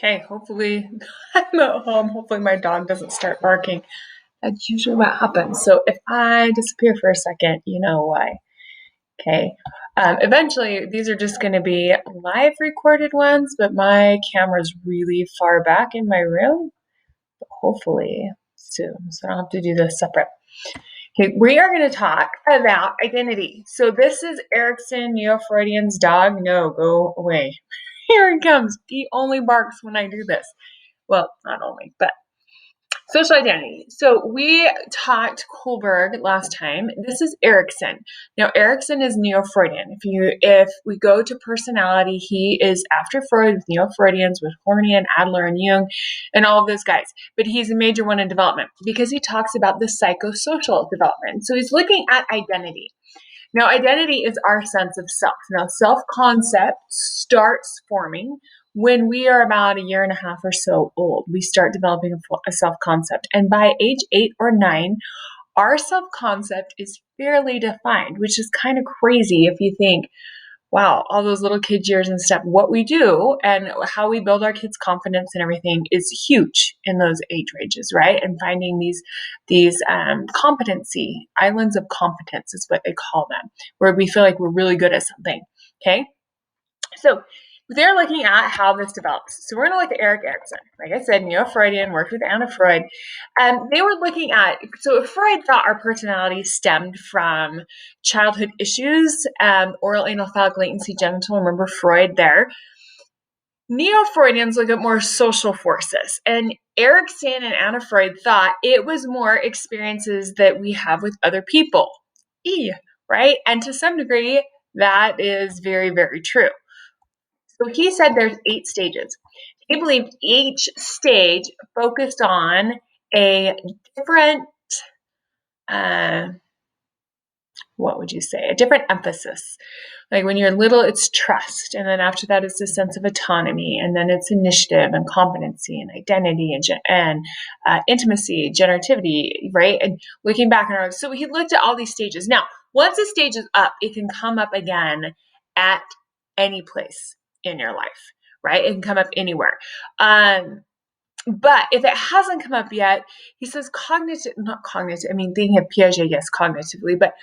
Okay, hopefully I'm at home. Hopefully my dog doesn't start barking. That's usually what happens. So if I disappear for a second, you know why. Okay. Eventually, these are just going to be live recorded ones, but my camera's really far back in my room. But hopefully soon, so I don't have to do this separate. Okay, we are going to talk about identity. So this is Erikson, Neo-Freudian's dog. No, go away. Here he comes. He only barks when I do this. Well, not only, but social identity. So we talked Kohlberg last time. This is Erikson. Now Erikson is Neo-Freudian. If we go to personality, he is after Freud with Neo-Freudians with Hornian, Adler, and Jung, and all of those guys. But he's a major one in development because he talks about the psychosocial development. So he's looking at identity. Now, identity is our sense of self. Now, self-concept starts forming when we are about a year and a half or so old. We start developing a self-concept. And by age 8 or 9, our self-concept is fairly defined, which is kind of crazy if you think, wow, all those little kid years and stuff, what we do and how we build our kids' confidence and everything is huge in those age ranges, right? And finding these competency, islands of competence is what they call them, where we feel like we're really good at something, okay? So they're looking at how this develops. So we're going to look at Erikson. Like I said, Neo-Freudian, worked with Anna Freud. And they were looking at, so if Freud thought our personality stemmed from childhood issues, oral anal phallic latency genital, remember Freud there. Neo-Freudians look at more social forces. And Erikson and Anna Freud thought it was more experiences that we have with other people. Right? And to some degree, that is very, very true. So he said there's 8 stages. He believed each stage focused on a different, what would you say? A different emphasis. Like when you're little, it's trust. And then after that, it's a sense of autonomy. And then it's initiative and competency and identity and intimacy, generativity, right? And looking back on our, so he looked at all these stages. Now, once a stage is up, it can come up again at any place in your life, right? It can come up anywhere. But if it hasn't come up yet, he says not cognitive, I mean, thinking of Piaget, yes, cognitively, but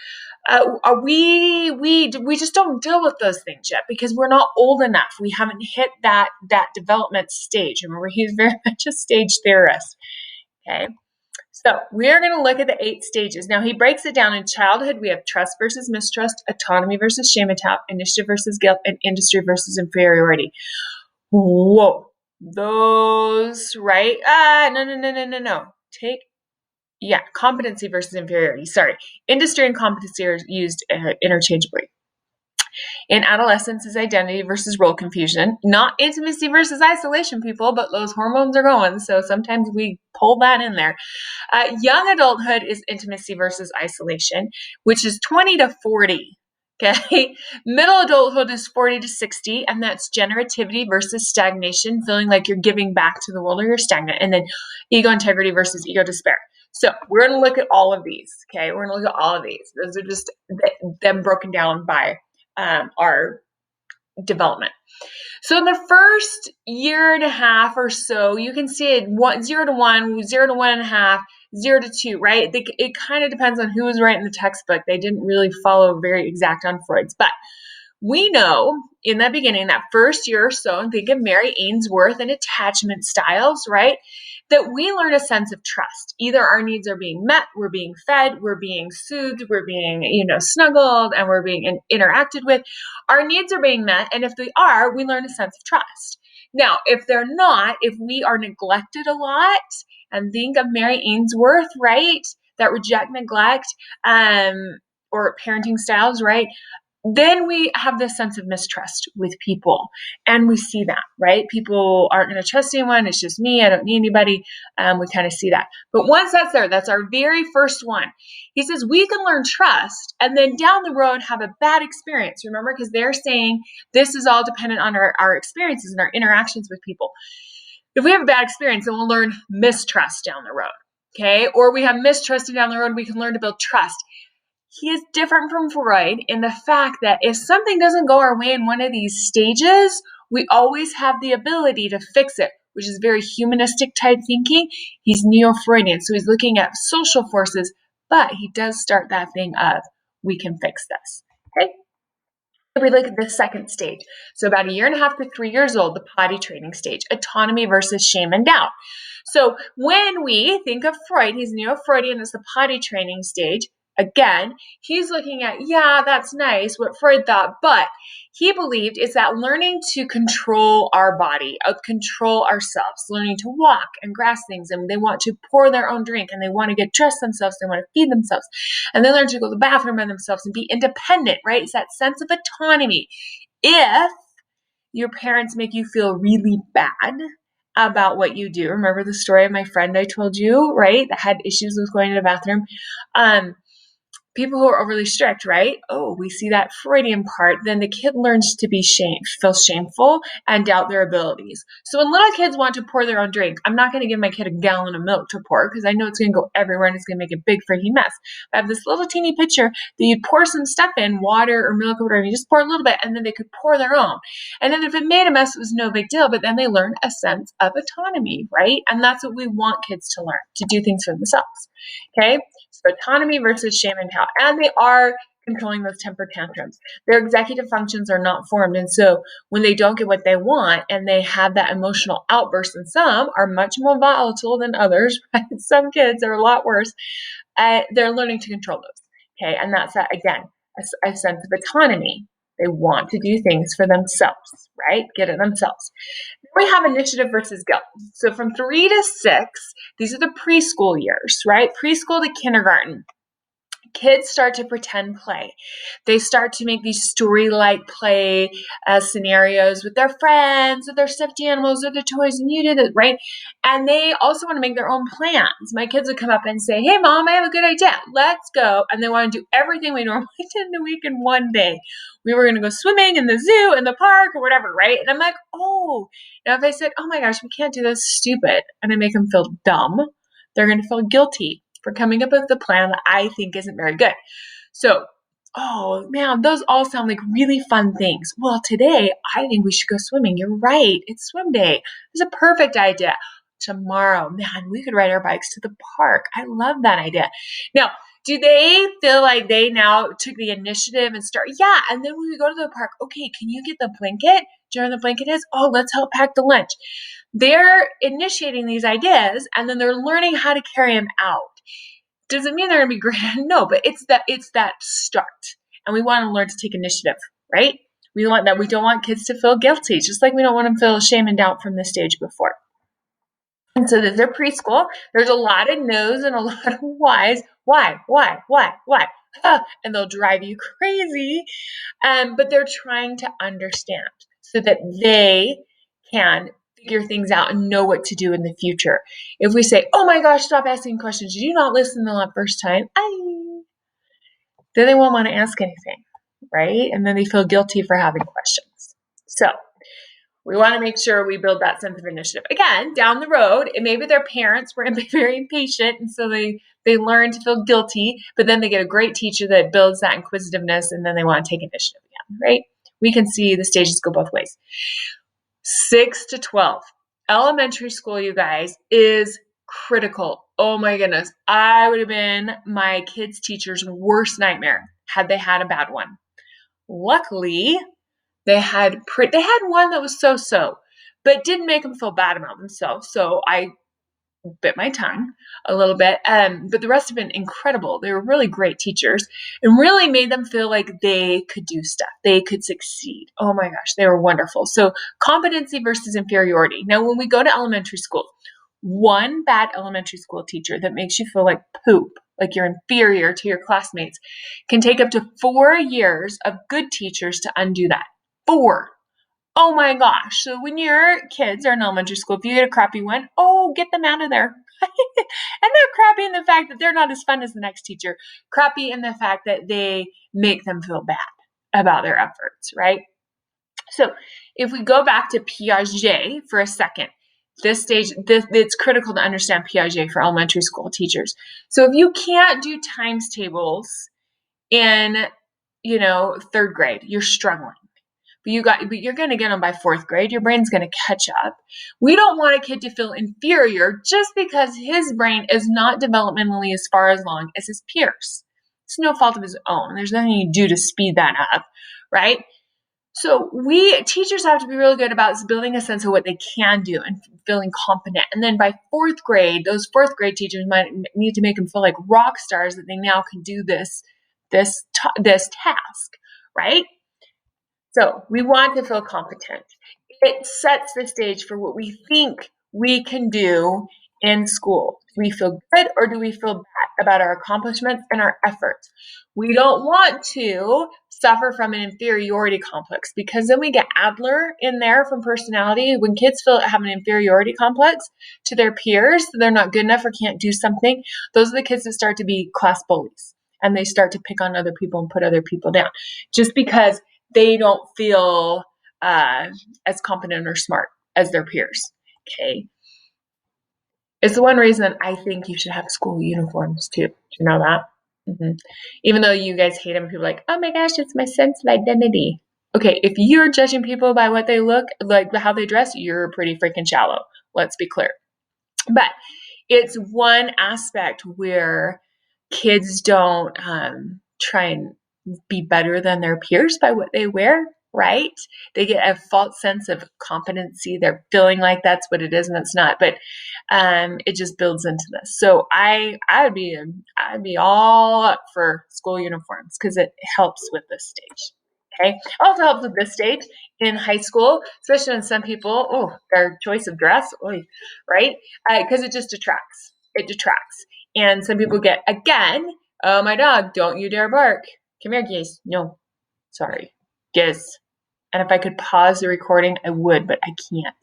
we just don't deal with those things yet because we're not old enough. We haven't hit that development stage. Remember, he's very much a stage theorist, okay? So we're going to look at the 8 stages. Now, he breaks it down in childhood. We have trust versus mistrust, autonomy versus shame attack, initiative versus guilt, and industry versus inferiority. Whoa. Those, right? No. Competency versus inferiority. Sorry. Industry and competency are used interchangeably. In adolescence is identity versus role confusion, not intimacy versus isolation, people, but those hormones are going, so sometimes we pull that in there. Young adulthood is intimacy versus isolation, which is 20 to 40. Okay. Middle adulthood is 40 to 60, and that's generativity versus stagnation, feeling like you're giving back to the world or you're stagnant. And then ego integrity versus ego despair. So we're going to look at all of these. Okay. We're going to look at all of these. Those are just them broken down by our development. So in the first year and a half or so, you can see it 0 to 1, 0 to 1.5, 0 to 2, right? It kind of depends on who was writing the textbook. They didn't really follow very exact on Freud's, but we know in the beginning, that first year or so, and think of Mary Ainsworth and attachment styles, right? That we learn a sense of trust. Either our needs are being met, we're being fed, we're being soothed, we're being, snuggled, and we're being interacted with. Our needs are being met, and if they are, we learn a sense of trust. Now, if they're not, if we are neglected a lot, and think of Mary Ainsworth, right? That reject, neglect, or parenting styles, right? Then we have this sense of mistrust with people, and we see that, right? People aren't going to trust anyone. It's just me. I don't need anybody. We kind of see that. But once that's there, that's our very first one. He says we can learn trust and then down the road have a bad experience. Remember, because they're saying this is all dependent on our experiences and our interactions with people. If we have a bad experience, then we'll learn mistrust down the road, okay? Or we have mistrust and down the road, we can learn to build trust. He is different from Freud in the fact that if something doesn't go our way in one of these stages, we always have the ability to fix it. which is very humanistic type thinking. He's neo-Freudian. So he's looking at social forces, but he does start that thing of, we can fix this. Okay. If we look at the second stage, so about 1.5 to 3 years old, the potty training stage, autonomy versus shame and doubt. So when we think of Freud, he's neo-Freudian as the potty training stage. Again, he's looking at, yeah, that's nice, what Freud thought, but he believed it's that learning to control our body, control ourselves, learning to walk and grasp things, and they want to pour their own drink, and they want to get dressed themselves, they want to feed themselves, and they learn to go to the bathroom by themselves and be independent, right? It's that sense of autonomy. If your parents make you feel really bad about what you do, remember the story of my friend I told you, right, that had issues with going to the bathroom? People who are overly strict, right? Oh, we see that Freudian part. Then the kid learns to be feel shameful and doubt their abilities. So when little kids want to pour their own drink, I'm not going to give my kid a gallon of milk to pour because I know it's going to go everywhere and it's going to make a big freaking mess. I have this little teeny pitcher that you'd pour some stuff in, water or milk or whatever, and you just pour a little bit and then they could pour their own. And then if it made a mess, it was no big deal, but then they learn a sense of autonomy, right? And that's what we want kids to learn, to do things for themselves. Okay? So autonomy versus shame and doubt. And they are controlling those temper tantrums. Their executive functions are not formed. And so when they don't get what they want and they have that emotional outburst, and some are much more volatile than others, right? Some kids are a lot worse. They're learning to control those. Okay. And that's, again, a sense of autonomy. They want to do things for themselves, right? Get it themselves. Then we have initiative versus guilt. So from 3 to 6, these are the preschool years, right? Preschool to kindergarten. Kids start to pretend play. They start to make these story-like play scenarios with their friends, with their stuffed animals, with their toys, and you did it, right? And they also want to make their own plans. My kids would come up and say, hey, Mom, I have a good idea. Let's go. And they want to do everything we normally did in a week in one day. We were going to go swimming in the zoo, in the park, or whatever, right? And I'm like, oh. Now, if I said, oh, my gosh, we can't do this, stupid, and I make them feel dumb, they're going to feel guilty for coming up with a plan that I think isn't very good. So, oh man, those all sound like really fun things. Well, today I think we should go swimming. You're right. It's swim day. It's a perfect idea. Tomorrow, man, we could ride our bikes to the park. I love that idea. Now, do they feel like they now took the initiative and start? Yeah. And then when we go to the park, okay, can you get the blanket? Do you know where the blanket is? Oh, let's help pack the lunch. They're initiating these ideas and then they're learning how to carry them out. Doesn't mean they're going to be great. No, but it's that start. And we want to learn to take initiative, right? We want that. We don't want kids to feel guilty, just like we don't want them to feel shame and doubt from the stage before. And so they're preschool. There's a lot of no's and a lot of why's. Why? And they'll drive you crazy. But they're trying to understand so that they can figure things out and know what to do in the future. If we say, oh my gosh, stop asking questions. Did you not listen the first time? Then they won't want to ask anything, right? And then they feel guilty for having questions. So we want to make sure we build that sense of initiative. Again, down the road, maybe their parents were very impatient, and so they learn to feel guilty, but then they get a great teacher that builds that inquisitiveness, and then they want to take initiative again, right? We can see the stages go both ways. 6 to 12. Elementary school, you guys, is critical. Oh my goodness. I would have been my kids' teacher's worst nightmare had they had a bad one. Luckily, they had one that was so-so, but didn't make them feel bad about themselves. So I bit my tongue a little bit. But the rest have been incredible. They were really great teachers and really made them feel like they could do stuff. They could succeed. Oh my gosh, they were wonderful. So competency versus inferiority. Now, when we go to elementary school, one bad elementary school teacher that makes you feel like poop, like you're inferior to your classmates, can take up to 4 years of good teachers to undo that. 4. Oh my gosh. So when your kids are in elementary school, if you get a crappy one, get them out of there. And they're crappy in the fact that they're not as fun as the next teacher. Crappy in the fact that they make them feel bad about their efforts, right? So if we go back to Piaget for a second, this stage, it's critical to understand Piaget for elementary school teachers. So if you can't do times tables in, 3rd grade, you're struggling. but you're going to get them by 4th grade. Your brain's going to catch up. We don't want a kid to feel inferior just because his brain is not developmentally as far along as his peers. It's no fault of his own. There's nothing you do to speed that up, right? So teachers have to be really good about building a sense of what they can do and feeling confident. And then by 4th grade, those 4th grade teachers might need to make them feel like rock stars that they now can do this task, right? So we want to feel competent. It sets the stage for what we think we can do in school. Do we feel good or do we feel bad about our accomplishments and our efforts? We don't want to suffer from an inferiority complex, because then we get Adler in there from personality. When kids have an inferiority complex to their peers, they're not good enough or can't do something, those are the kids that start to be class bullies, and they start to pick on other people and put other people down just because they don't feel as competent or smart as their peers. Okay. It's the one reason I think you should have school uniforms too. Do you know that? Mm-hmm. Even though you guys hate them, people are like, oh my gosh, it's my sense of identity. Okay, if you're judging people by what they look like, how they dress, you're pretty freaking shallow. Let's be clear. But it's one aspect where kids don't try and be better than their peers by what they wear, right? They get a false sense of competency. They're feeling like that's what it is, and that's not. But it just builds into this. So I'd be all up for school uniforms because it helps with this stage. Okay. Also helps with this stage in high school, especially when some people, their choice of dress, right? Because it just detracts. It detracts. And some people get, again, oh, my dog, don't you dare bark. Come here, Giz. No, sorry. Giz. And if I could pause the recording, I would, but I can't.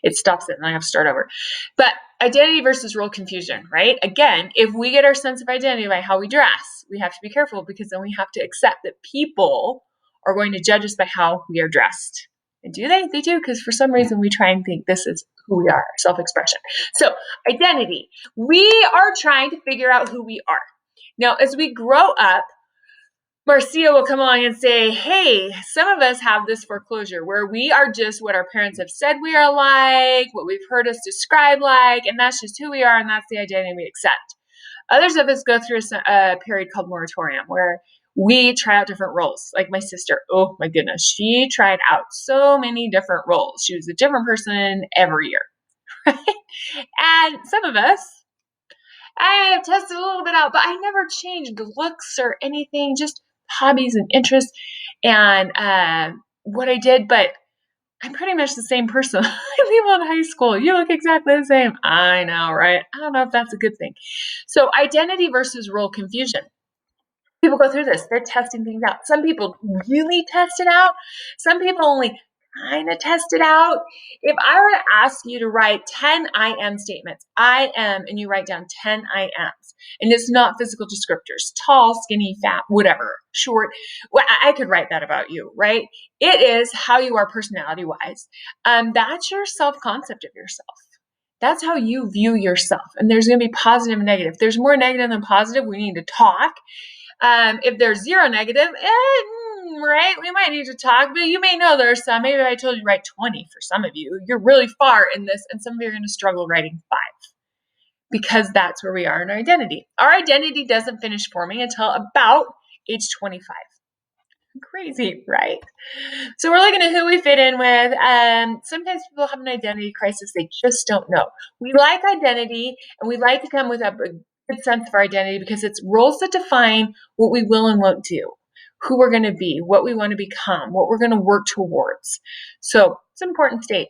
It stops it and I have to start over. But identity versus role confusion, right? Again, if we get our sense of identity by how we dress, we have to be careful, because then we have to accept that people are going to judge us by how we are dressed. And do they? They do, because for some reason we try and think this is who we are, self-expression. So identity, we are trying to figure out who we are. Now, as we grow up, Marcia will come along and say, hey, some of us have this foreclosure where we are just what our parents have said we are like, what we've heard us describe like, and that's just who we are, and that's the identity we accept. Others of us go through a period called moratorium where we try out different roles. Like my sister, oh my goodness, she tried out so many different roles. She was a different person every year. And some of us, I have tested a little bit out, but I never changed looks or anything, just hobbies and interests and what I did. But I'm pretty much the same person. People in high school, you look exactly the same. I know, right? I don't know if that's a good thing. So identity versus role confusion. People go through this. They're testing things out. Some people really test it out. Some people only kind of test it out. If I were to ask you to write 10 I am statements, I am, and you write down 10 I ams, and it's not physical descriptors, tall, skinny, fat, whatever, short, well, I could write that about you, right? It is how you are personality-wise. That's your self-concept of yourself. That's how you view yourself. And there's going to be positive and negative. If there's more negative than positive, we need to talk. If there's zero negative, right, we might need to talk, but you may know there's some. Maybe I told you write 20 for some of you. You're really far in this, and some of you are going to struggle writing 5 because that's where we are in our identity. Our identity doesn't finish forming until about age 25. Crazy, right? So we're looking at who we fit in with. Sometimes people have an identity crisis. They just don't know. We like identity, and we like to come with a good sense of our identity because it's roles that define what we will and won't do, who we're going to be, what we want to become, what we're going to work towards. So it's an important stage.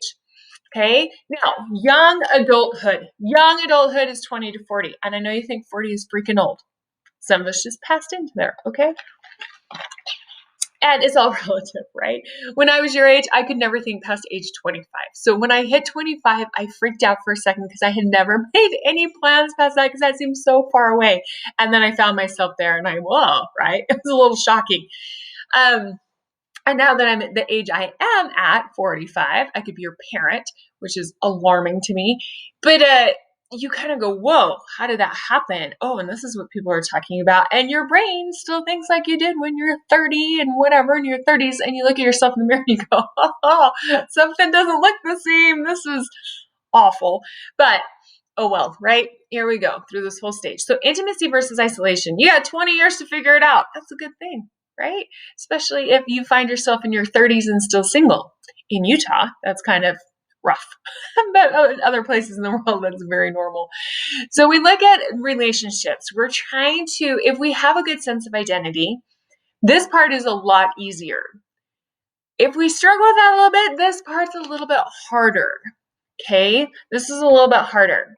Okay. Now, young adulthood. Young adulthood is 20 to 40. And I know you think 40 is freaking old. Some of us just passed into there. Okay. And it's all relative, right? When I was your age, I could never think past age 25. So when I hit 25, I freaked out for a second because I had never made any plans past that because that seemed so far away. And then I found myself there and whoa, right? It was a little shocking. And now that I'm at the age I am at, 45, I could be your parent, which is alarming to me. But you kind of go, whoa, how did that happen? Oh, and this is what people are talking about. And your brain still thinks like you did when you're 30 and whatever in your 30s. And you look at yourself in the mirror and you go, oh, something doesn't look the same. This is awful. But oh well, right? Here we go through this whole stage. So intimacy versus isolation. You got 20 years to figure it out. That's a good thing, right? Especially if you find yourself in your 30s and still single. In Utah, that's kind of rough. But in other places in the world, that's very normal. So we look at relationships. We're trying to, if we have a good sense of identity, this part is a lot easier. If we struggle with that a little bit, this part's a little bit harder. Okay? This is a little bit harder,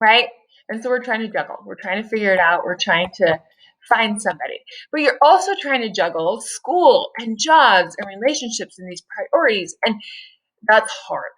right? And so we're trying to juggle. We're trying to figure it out. We're trying to find somebody. But you're also trying to juggle school and jobs and relationships and these priorities. And that's hard.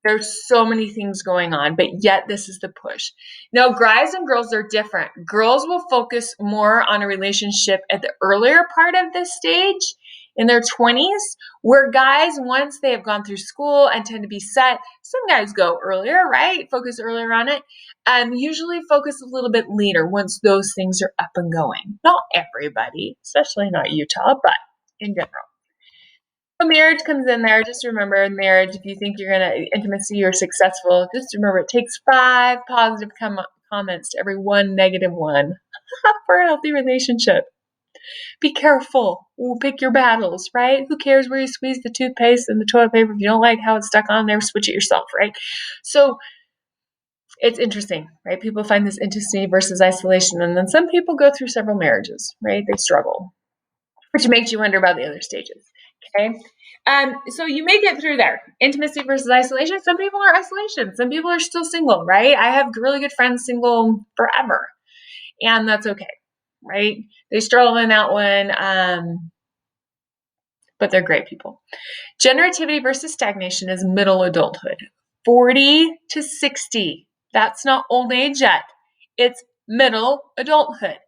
There's so many things going on, but yet this is the push. Now, guys and girls are different. Girls will focus more on a relationship at the earlier part of this stage in their 20s, where guys, once they have gone through school and tend to be set, some guys go earlier, right? Focus earlier on it, and usually focus a little bit later once those things are up and going. Not everybody, especially not Utah, but in general. So marriage comes in there. Just remember, in marriage, if you think you're going to intimacy or successful, just remember it takes 5 positive comments to every 1 negative one for a healthy relationship. Be careful. Pick your battles, right? Who cares where you squeeze the toothpaste and the toilet paper? If you don't like how it's stuck on there, switch it yourself, right? So it's interesting, right? People find this intimacy versus isolation. And then some people go through several marriages, right? They struggle, which makes you wonder about the other stages. Okay. So you make it through there. Intimacy versus isolation. Some people are isolation. Some people are still single, right? I have really good friends single forever, and that's okay, right? They struggle in that one, but they're great people. Generativity versus stagnation is middle adulthood. 40 to 60. That's not old age yet. It's middle adulthood.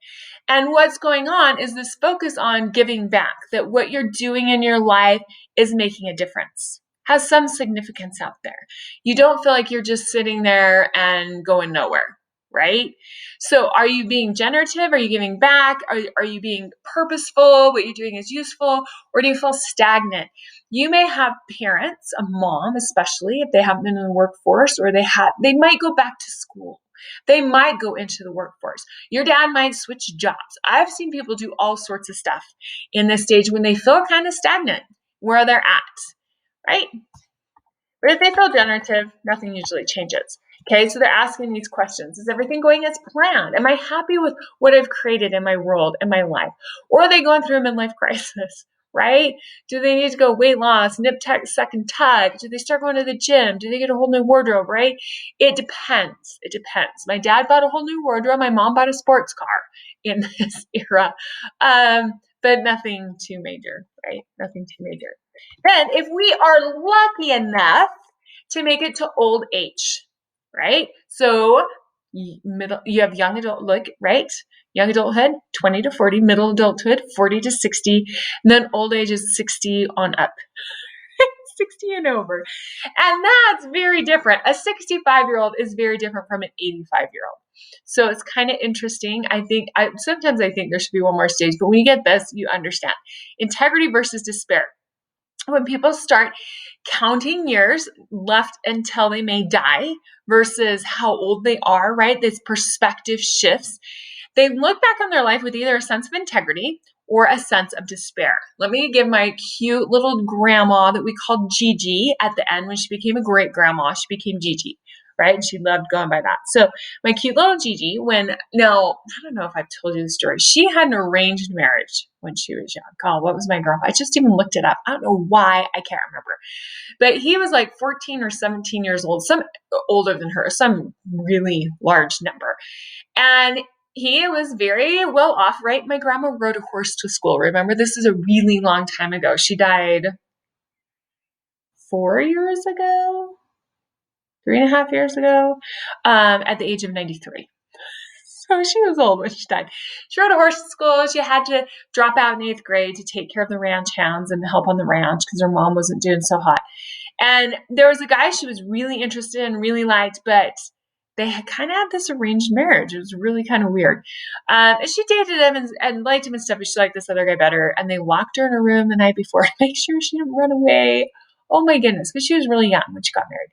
And what's going on is this focus on giving back, that what you're doing in your life is making a difference, has some significance out there. You don't feel like you're just sitting there and going nowhere, right? So are you being generative? Are you giving back? Are you being purposeful? What you're doing is useful? Or do you feel stagnant? You may have parents, a mom especially, if they haven't been in the workforce, or they might go back to school. They might go into the workforce. Your dad might switch jobs. I've seen people do all sorts of stuff in this stage when they feel kind of stagnant where they're at, right? But if they feel generative, nothing usually changes. Okay, so they're asking these questions. Is everything going as planned? Am I happy with what I've created in my world, in my life? Or are they going through a midlife crisis? Right? Do they need to go weight loss, nip tuck, suck and tug? Do they start going to the gym? Do they get a whole new wardrobe, right? It depends. It depends. My dad bought a whole new wardrobe. My mom bought a sports car in this era. But nothing too major, right? Nothing too major. Then if we are lucky enough to make it to old age, right? So you have young adult look, right? Young adulthood, 20 to 40, middle adulthood, 40 to 60, and then old age is 60 on up. 60 and over. And that's very different. A 65-year-old is very different from an 85-year-old. So it's kind of interesting. Sometimes I think there should be one more stage, but when you get this, you understand. Integrity versus despair. When people start counting years left until they may die versus how old they are, right? This perspective shifts. They look back on their life with either a sense of integrity or a sense of despair. Let me give my cute little grandma that we called Gigi at the end when she became a great grandma. She became Gigi, right? And she loved going by that. So my cute little Gigi, I don't know if I've told you the story. She had an arranged marriage when she was young. God, what was my grandpa? I just even looked it up. I don't know why. I can't remember. But he was like 14 or 17 years old, some older than her, some really large number. And he was very well off, right? My grandma rode a horse to school. Remember, this is a really long time ago. She died 4 years ago, 3.5 years ago, at the age of 93. So she was old when she died. She rode a horse to school. She had to drop out in 8th grade to take care of the ranch hands and help on the ranch because her mom wasn't doing so hot. And there was a guy she was really interested in, really liked, but they had kind of had this arranged marriage. It was really kind of weird. And she dated him and liked him and stuff, but she liked this other guy better. And they locked her in her room the night before to make sure she didn't run away. Oh my goodness. But she was really young when she got married.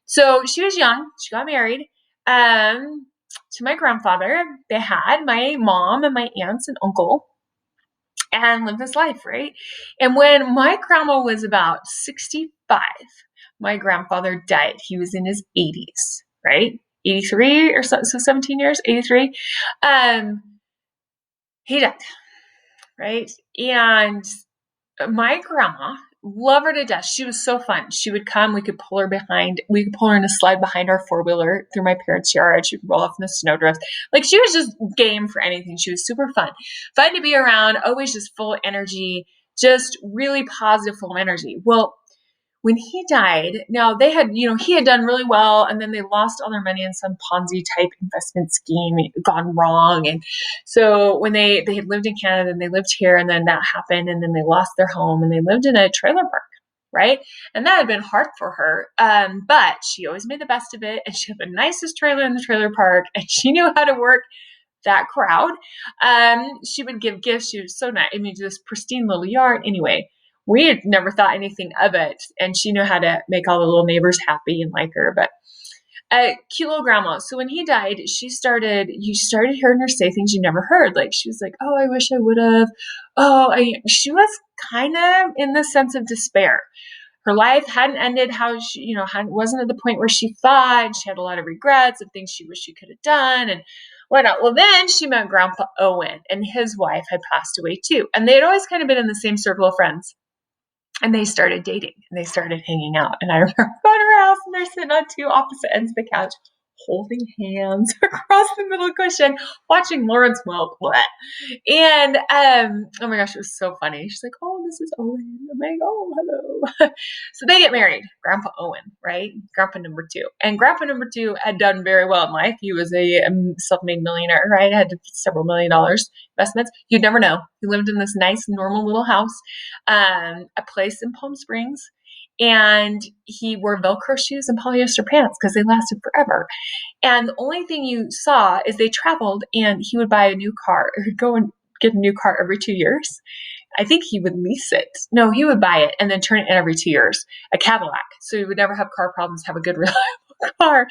So she was young. She got married to my grandfather. They had my mom and my aunts and uncle and lived this life, right? And when my grandma was about 65, my grandfather died. He was in his 80s, right? 83 or so 17 years, 83. He died, right? And my grandma, love her to death. She was so fun. She would come. We could pull her in a slide behind our 4-wheeler through my parents' yard. She'd roll off in the snowdrift. Like, she was just game for anything. She was super fun to be around, always just full of energy, just really positive, full of energy. Well, when he died, now they had, he had done really well, and then they lost all their money in some Ponzi type investment scheme gone wrong. And so when they had lived in Canada and they lived here, and then that happened, and then they lost their home and they lived in a trailer park, right? And that had been hard for her. But she always made the best of it, and she had the nicest trailer in the trailer park, and she knew how to work that crowd. She would give gifts. She was so nice. I mean, this pristine little yard. Anyway, we had never thought anything of it, and she knew how to make all the little neighbors happy and like her. But cute little grandma. So when he died, you started hearing her say things you never heard. Like, she was like, "Oh, I wish I would have." She was kind of in the sense of despair. Her life hadn't ended how she, wasn't at the point where she thought. She had a lot of regrets of things she wished she could have done and whatnot. Well, then she met Grandpa Owen, and his wife had passed away too. And they had always kind of been in the same circle of friends. And they started dating, and they started hanging out. And I remember going to her house, and they're sitting on two opposite ends of the couch, holding hands across the middle cushion, watching Lawrence Welk. And oh my gosh, it was so funny. She's like, "Oh, this is Owen." I'm like, "Oh, hello." So they get married. Grandpa Owen, right? Grandpa number 2. And Grandpa number 2 had done very well in life. He was a self-made millionaire, right? Had several $1 million investments. You'd never know. He lived in this nice, normal little house, a place in Palm Springs. And he wore Velcro shoes and polyester pants because they lasted forever. And the only thing you saw is they traveled, and he would buy a new car, or he'd go and get a new car every 2 years. I think he would lease it. No, he would buy it and then turn it in every 2 years, a Cadillac. So he would never have car problems, have a good, reliable car.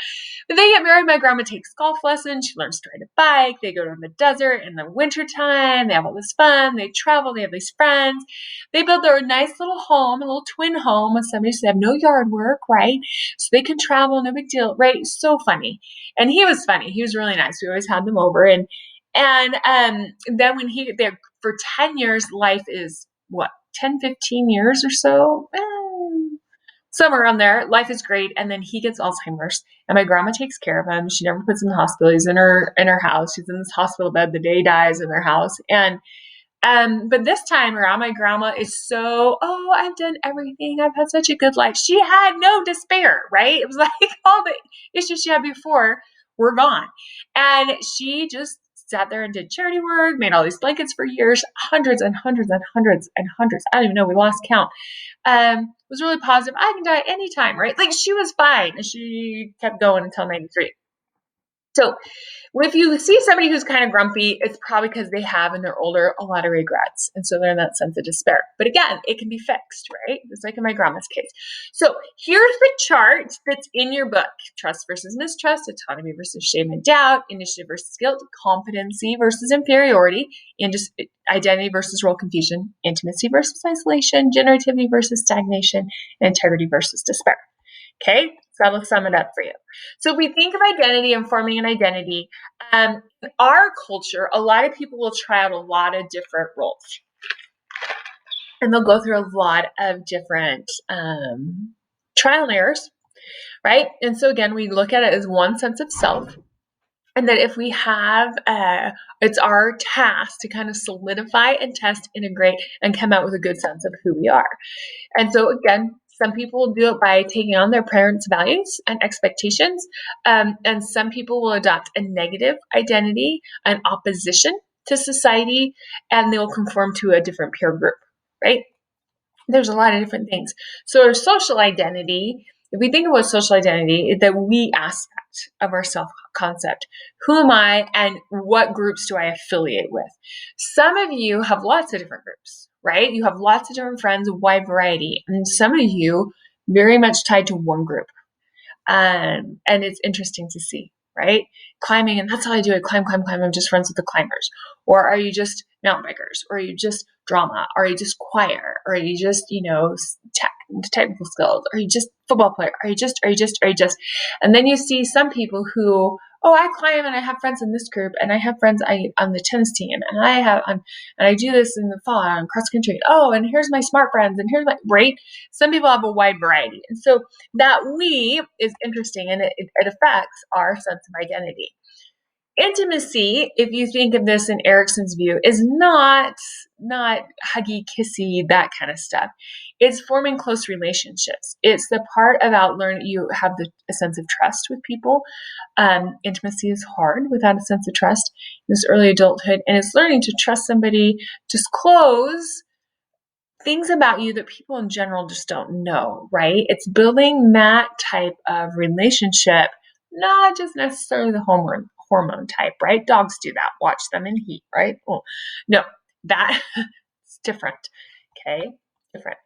But they get married. My grandma takes golf lessons. She learns to ride a bike. They go to the desert in the wintertime. They have all this fun. They travel. They have these friends. They build their nice little home, a little twin home with somebody, so they have no yard work, right? So they can travel, no big deal, right? So funny. And he was funny. He was really nice. We always had them over. And then when there for 10 years, life is what, 10, 15 years or so? Somewhere around there. Life is great. And then he gets Alzheimer's, and my grandma takes care of him. She never puts him in the hospital. He's in her house. She's in this hospital bed the day he dies in their house. And but this time around, my grandma is so, "Oh, I've done everything. I've had such a good life." She had no despair, right? It was like all the issues she had before were gone. And she just sat there and did charity work, made all these blankets for years, hundreds and hundreds and hundreds and hundreds. I don't even know. We lost count. Was really positive. I can die anytime, right? Like, she was fine. And she kept going until 93. So if you see somebody who's kind of grumpy, it's probably because they have, and they're older, a lot of regrets. And so they're in that sense of despair. But again, it can be fixed, right? It's like in my grandma's case. So here's the chart that's in your book: trust versus mistrust, autonomy versus shame and doubt, initiative versus guilt, competency versus inferiority, and just identity versus role confusion, intimacy versus isolation, generativity versus stagnation, and integrity versus despair. Okay, so that'll sum it up for you. So if we think of identity and forming an identity, in our culture, a lot of people will try out a lot of different roles. And they'll go through a lot of different trial and errors, right? And so again, we look at it as one sense of self. And that if we have, it's our task to kind of solidify and test, integrate, and come out with a good sense of who we are. And so again, some people do it by taking on their parents' values and expectations. And some people will adopt a negative identity, an opposition to society, and they'll conform to a different peer group, right? There's a lot of different things. So our social identity, if we think about social identity, the we aspect, of our self-concept. Who am I and what groups do I affiliate with? Some of you have lots of different groups, right? You have lots of different friends, a wide variety. And some of you very much tied to one group. And it's interesting to see, right? Climbing, and that's all I do. I climb. I'm just friends with the climbers. Or are you just mountain bikers? Or are you just drama? Or are you just choir? Or are you just, technical skills? Or are you just football player? Are you just? And then you see some people who, I climb and I have friends in this group, and I have friends on the tennis team, and I do this in the fall on cross country. Oh, and here's my smart friends, and here's my, right? Some people have a wide variety. And so that we is interesting, and it affects our sense of identity. Intimacy, if you think of this in Erikson's view, is not huggy, kissy, that kind of stuff. It's forming close relationships. It's the part about learning. You have a sense of trust with people. Intimacy is hard without a sense of trust in this early adulthood, and it's learning to trust somebody, disclose things about you that people in general just don't know, right? It's building that type of relationship, not just necessarily the hormone type, right? Dogs do that. Watch them in heat, right? Well, no, that's different. Okay, different.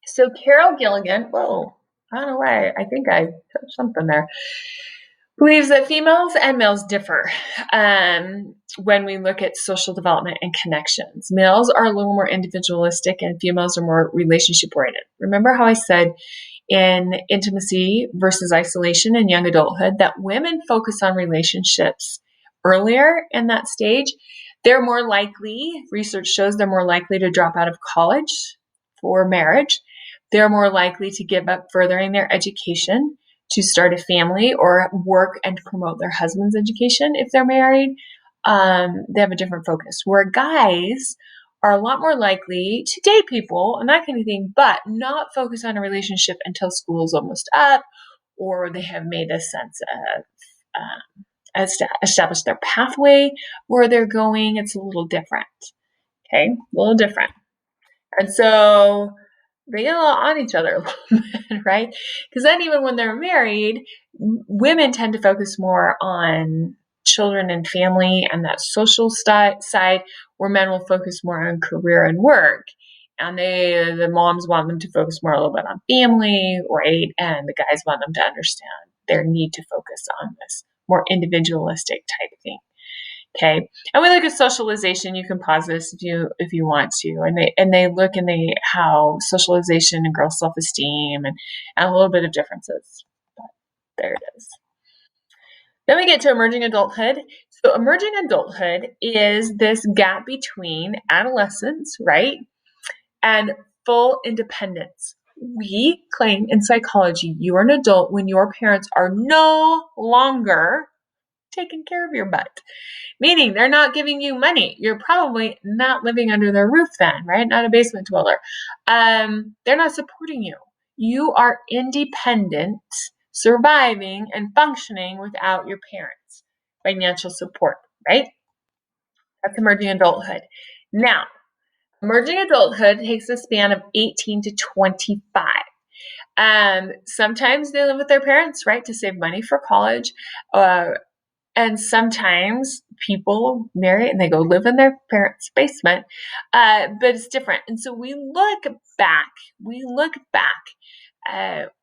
So Carol Gilligan, I don't know why. I think I touched something there. Believes that females and males differ when we look at social development and connections. Males are a little more individualistic and females are more relationship oriented. Remember how I said in intimacy versus isolation in young adulthood that women focus on relationships earlier in that stage? They're more likely, research shows they're more likely to drop out of college for marriage. They're more likely to give up furthering their education to start a family or work and promote their husband's education if they're married. They have a different focus. Where guys are a lot more likely to date people and that kind of thing, but not focus on a relationship until school's almost up, or they have made a sense of establish their pathway where they're going. It's a little different. Okay, a little different. And so they get a lot on each other a little bit, right? Because then even when they're married, women tend to focus more on children and family and that social side, where men will focus more on career and work. And the moms want them to focus more a little bit on family, right? And the guys want them to understand their need to focus on this more individualistic type thing. Okay, and we look at socialization. You can pause this if you want to, and they look how socialization and girl self-esteem and a little bit of differences. But there it is. Then we get to emerging adulthood. So emerging adulthood is this gap between adolescence, right, and full independence. We claim in psychology you are an adult when your parents are no longer taking care of your butt. Meaning they're not giving you money. You're probably not living under their roof then, right? Not a basement dweller. They're not supporting you. You are independent, surviving and functioning without your parents' financial support, right? That's emerging adulthood. Now, emerging adulthood takes a span of 18 to 25. Sometimes they live with their parents, right, to save money for college. And sometimes people marry and they go live in their parents' basement, but it's different. And so we look back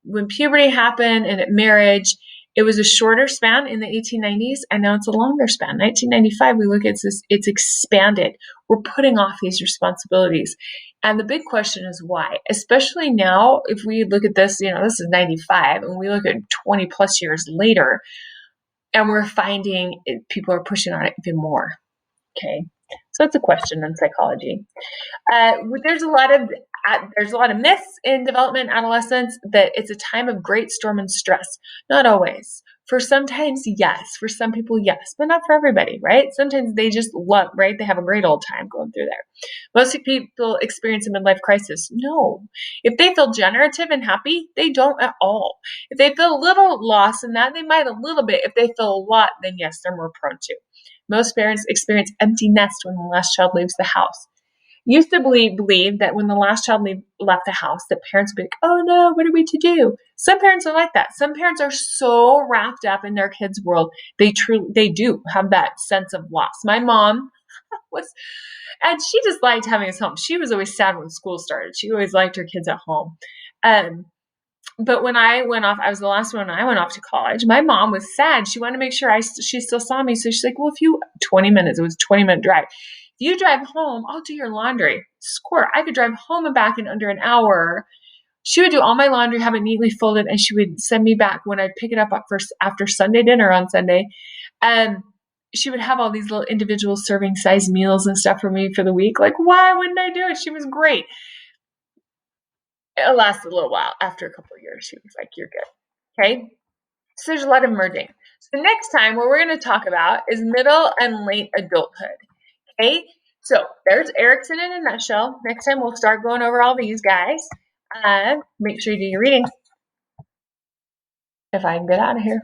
when puberty happened and at marriage, it was a shorter span in the 1890s, and now it's a longer span. 1995, we look at this, it's expanded. We're putting off these responsibilities. And the big question is why? Especially now, if we look at this, this is 95, and we look at 20 plus years later, and we're finding people are pushing on it even more. Okay, so that's a question in psychology. There's a lot of myths in development and adolescence that it's a time of great storm and stress. Not always. For sometimes, yes. For some people, yes, but not for everybody, right? Sometimes they just love, right? They have a great old time going through there. Most people experience a midlife crisis. No. If they feel generative and happy, they don't at all. If they feel a little loss in that, they might a little bit. If they feel a lot, then yes, they're more prone to. Most parents experience empty nest when the last child leaves the house. used to believe that when the last child left the house, that parents would be like, oh no, what are we to do? Some parents are like that. Some parents are so wrapped up in their kids' world, they do have that sense of loss. My mom was, and she just liked having us home. She was always sad when school started. She always liked her kids at home. But when I went off, I was the last one. I went off to college. My mom was sad. She wanted to make sure she still saw me. So she's like, well, 20 minutes, it was a 20-minute drive. If you drive home, I'll do your laundry. Score. I could drive home and back in under an hour. She would do all my laundry, have it neatly folded, and she would send me back when I'd pick it up after Sunday dinner on Sunday. And she would have all these little individual serving size meals and stuff for me for the week. Like, why wouldn't I do it? She was great. It lasted a little while. After a couple of years, she was like, you're good. Okay. So there's a lot of merging. So next time, what we're going to talk about is middle and late adulthood. Okay. So there's Erikson in a nutshell. Next time, we'll start going over all these guys. Make sure you do your reading. If I can get out of here.